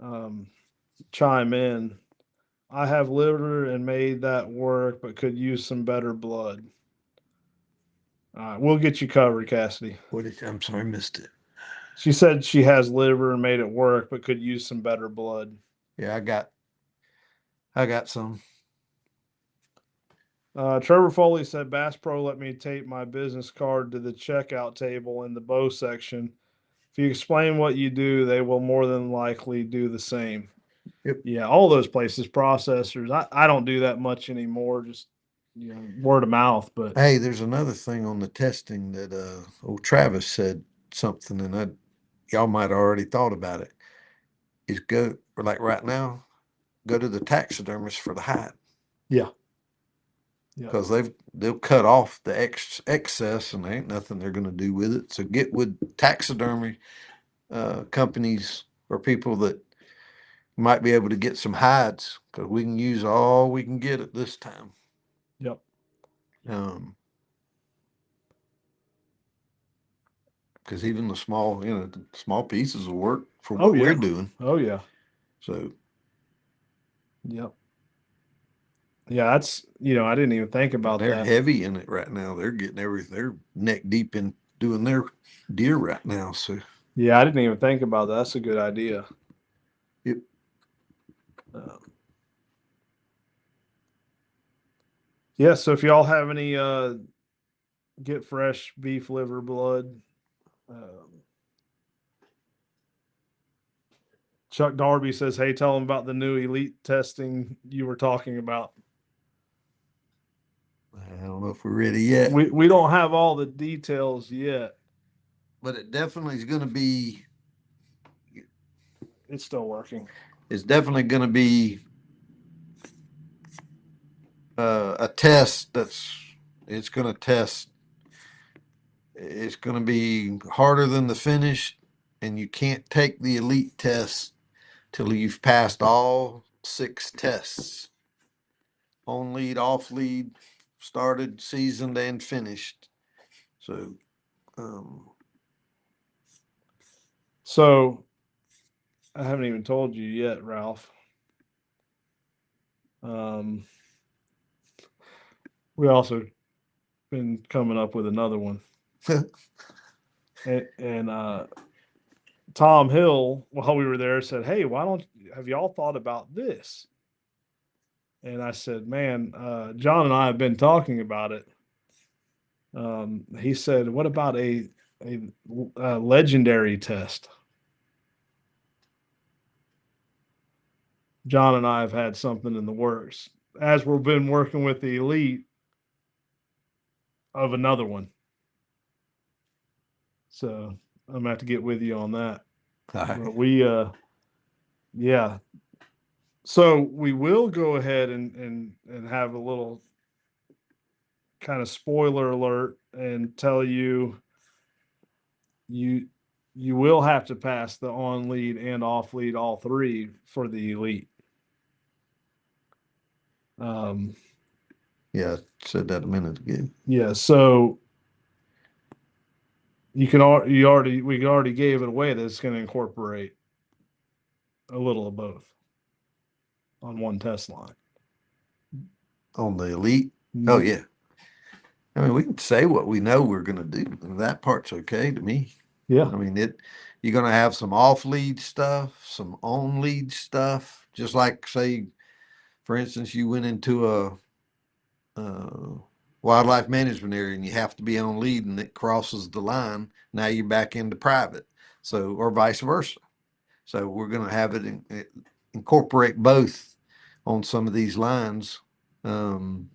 um, chime in. I have liver and made that work, but could use some better blood. All right, we'll get you covered, Cassidy. I'm sorry, I missed it. She said she has liver and made it work, but could use some better blood. Yeah, I got some. Trevor Foley said Bass Pro let me tape my business card to the checkout table in the bow section. If you explain what you do, they will more than likely do the same. Yep. Yeah, all those places, processors. I don't do that much anymore, just word of mouth. But Hey, there's another thing on the testing that old Travis said something, and y'all might have already thought about it. Is go or like right now, go to the taxidermist for the hide yeah, yeah, because they'll cut off the excess, and there ain't nothing they're going to do with it. So get with taxidermy companies or people that might be able to get some hides because we can use all we can get at this time. yep. Um, because even the small, the small pieces will work for Oh what we're yeah, doing. oh yeah, So yep. Yeah, that's I didn't even think about they're that. heavy in it right now. They're getting everything. They're neck deep in doing their deer right now. So Yeah, I didn't even think about that. That's a good idea. yep. Um, yeah, so if y'all have any get fresh beef liver blood, um, Chuck Darby says, "Hey, tell them about the new elite testing you were talking about." I don't know if we're ready yet, We don't have all the details yet. but it definitely is going to be. It's still working. It's definitely going to be a test that's. It's going to test. It's going to be harder than the finished, and you can't take the elite test till you've passed all 6 tests: on lead, off lead, started, seasoned, and finished. So, um, So I haven't even told you yet, Ralph. Um, we also been coming up with another one, and Tom Hill, while we were there, said, "Hey, why don't have y'all thought about this?" And I said, "Man, John and I have been talking about it." He said, "What about a legendary test?" John and I have had something in the works as we've been working with the elite of another one. So I'm gonna have to get with you on that. all right. But yeah. So we will go ahead and have a little kind of spoiler alert and tell you you will have to pass the on lead and off lead all three for the elite. Um, Yeah, I said that a minute ago. yeah, so you already we already gave it away that it's going to incorporate a little of both on one test line. On the elite, oh, yeah. I mean, we can say what we know we're going to do. And that part's okay to me. Yeah. I mean, you're going to have some off lead stuff, some on lead stuff. Just like, say, for instance, you went into a wildlife management area and you have to be on lead and it crosses the line. Now you're back into private. So, or vice versa. So we're going to have it incorporate both on some of these lines. Um,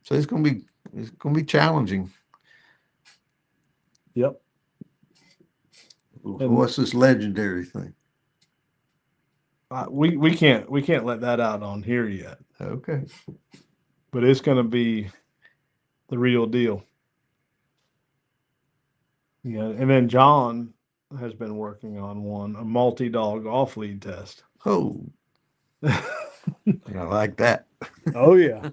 so it's going to be challenging. Yep. So And what's this legendary thing? we can't let that out on here yet, Okay. but it's going to be the real deal. Yeah, and then John has been working on one, a multi-dog off-lead test. Oh, I like that. Oh yeah.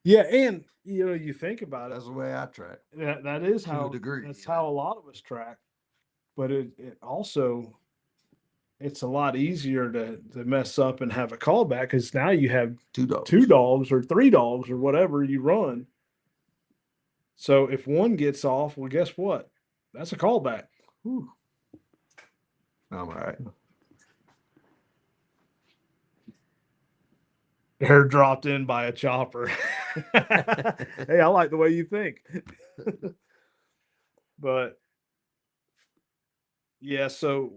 Yeah, and you think about it, That's the way I track that is to a how degree. that's how a lot of us track, but it also it's a lot easier to mess up and have a callback because now you have Two dogs. two dogs or three dogs or whatever you run. So if one gets off, well, guess what? That's a callback. Whew. All right. Hair dropped in by a chopper. Hey, I like the way you think. But yeah, so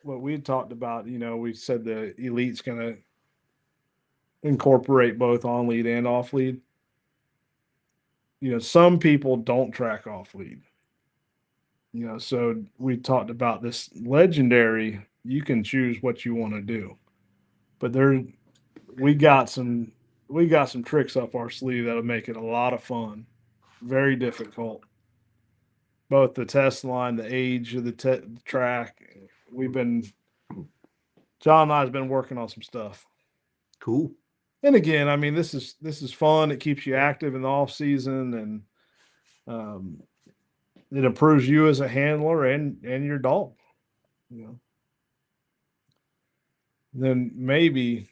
what we talked about, we said the Elite's going to incorporate both on lead and off lead. Some people don't track off lead. So we talked about this legendary. You can choose what you want to do, but we got some we got some tricks up our sleeve that'll make it a lot of fun. Very difficult. Both the test line, the age of the track. We've been John and I has been working on some stuff. Cool. And again, I mean, this is fun. It keeps you active in the off season, and um, it improves you as a handler and your dog. You know, then maybe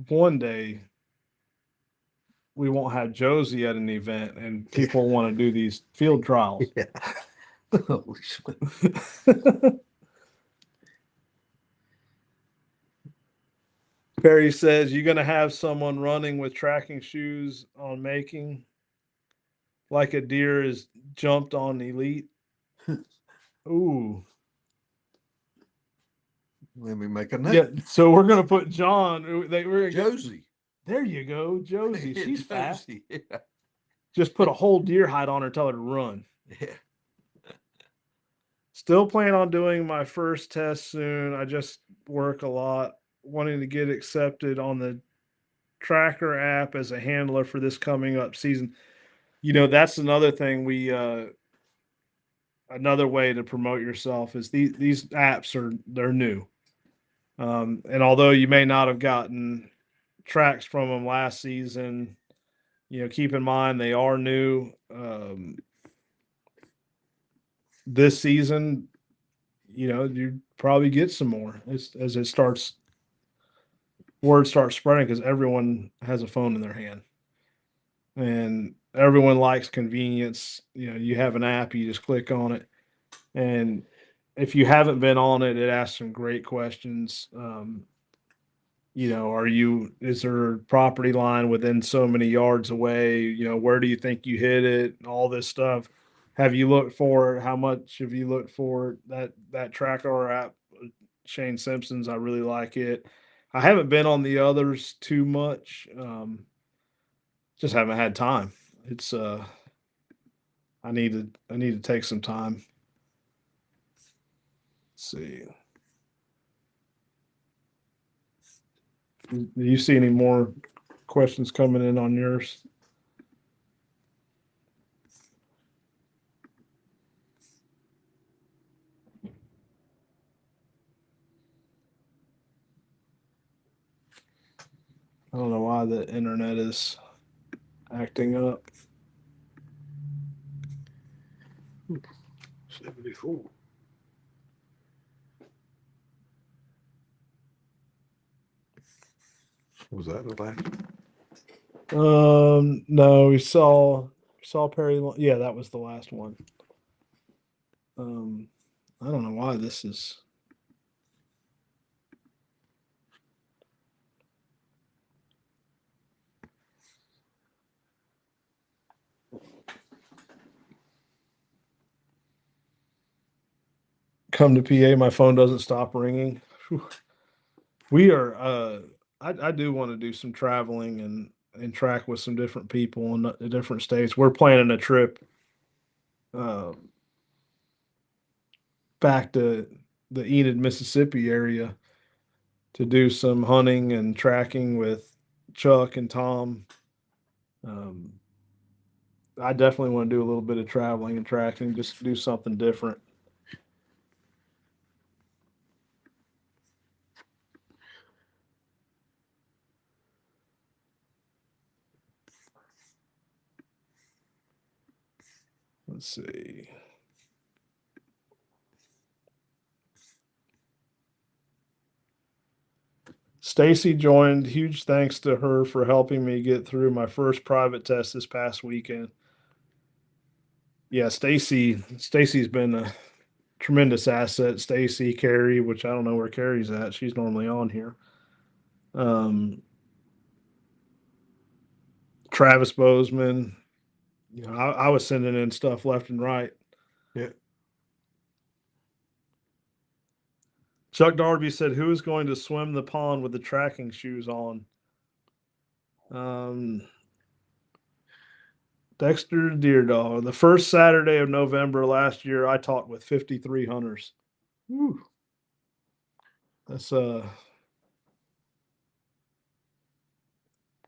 one day we won't have Josie at an event, and people want to do these field trials. Yeah. Perry says, "You gonna have someone running with tracking shoes on making, like a deer is jumped on Elite." Ooh, Let me make a note. yeah. So we're gonna put John. We're Josie. There you go, Josie. Yeah, She's fast. Josie. Yeah. Just put a whole deer hide on her, tell her to run. Yeah. Still plan on doing my first test soon. I just work a lot, wanting to get accepted on the tracker app as a handler for this coming up season. That's another thing another way to promote yourself is these apps they're new. And although you may not have gotten tracks from them last season, keep in mind they are new. This season, you probably get some more as word starts spreading because everyone has a phone in their hand and everyone likes convenience. You have an app, you just click on it. And if you haven't been on it, it asks some great questions. Is there a property line within so many yards away? Where do you think you hit it? All this stuff. Have you looked for it? How much have you looked for it? That tracker app, Shane Simpson's, I really like it. I haven't been on the others too much. Just haven't had time. It's I need to take some time. Let's see. Do you see any more questions coming in on yours? I don't know why the internet is acting up. 74. Was that the last? No, we saw Perry. Yeah, that was the last one. I don't know why this is. Come to PA, my phone doesn't stop ringing. Whew. We are. I do want to do some traveling and track with some different people in the different states. We're planning a trip uh, back to the Enid, Mississippi area to do some hunting and tracking with Chuck and Tom. Um, I definitely want to do a little bit of traveling and tracking, just do something different. Let's see. Stacy joined. Huge thanks to her for helping me get through my first private test this past weekend. Yeah, Stacy's been a tremendous asset. Stacy, Carrie, which I don't know where Carrie's at. She's normally on here. Um, Travis Bozeman. I was sending in stuff left and right. Yeah. Chuck Darby said, "Who is going to swim the pond with the tracking shoes on?" Dexter Deerdog. The first Saturday of November last year, I talked with 53 hunters. Whew. That's How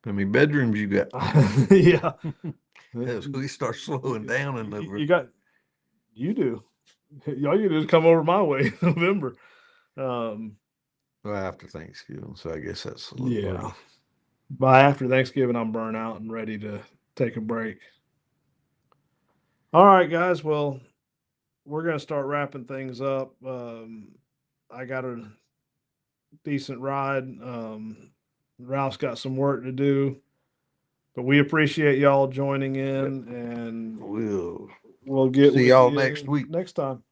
many bedrooms you got? yeah. As we start slowing down in November. You do. All you do is come over my way in November. Well, after Thanksgiving, so I guess that's a little Yeah. early. By after Thanksgiving, I'm burnt out and ready to take a break. All right, guys. Well, we're going to start wrapping things up. I got a decent ride. Ralph's got some work to do, but we appreciate y'all joining in, and We'll we'll get see with y'all you next week. next time.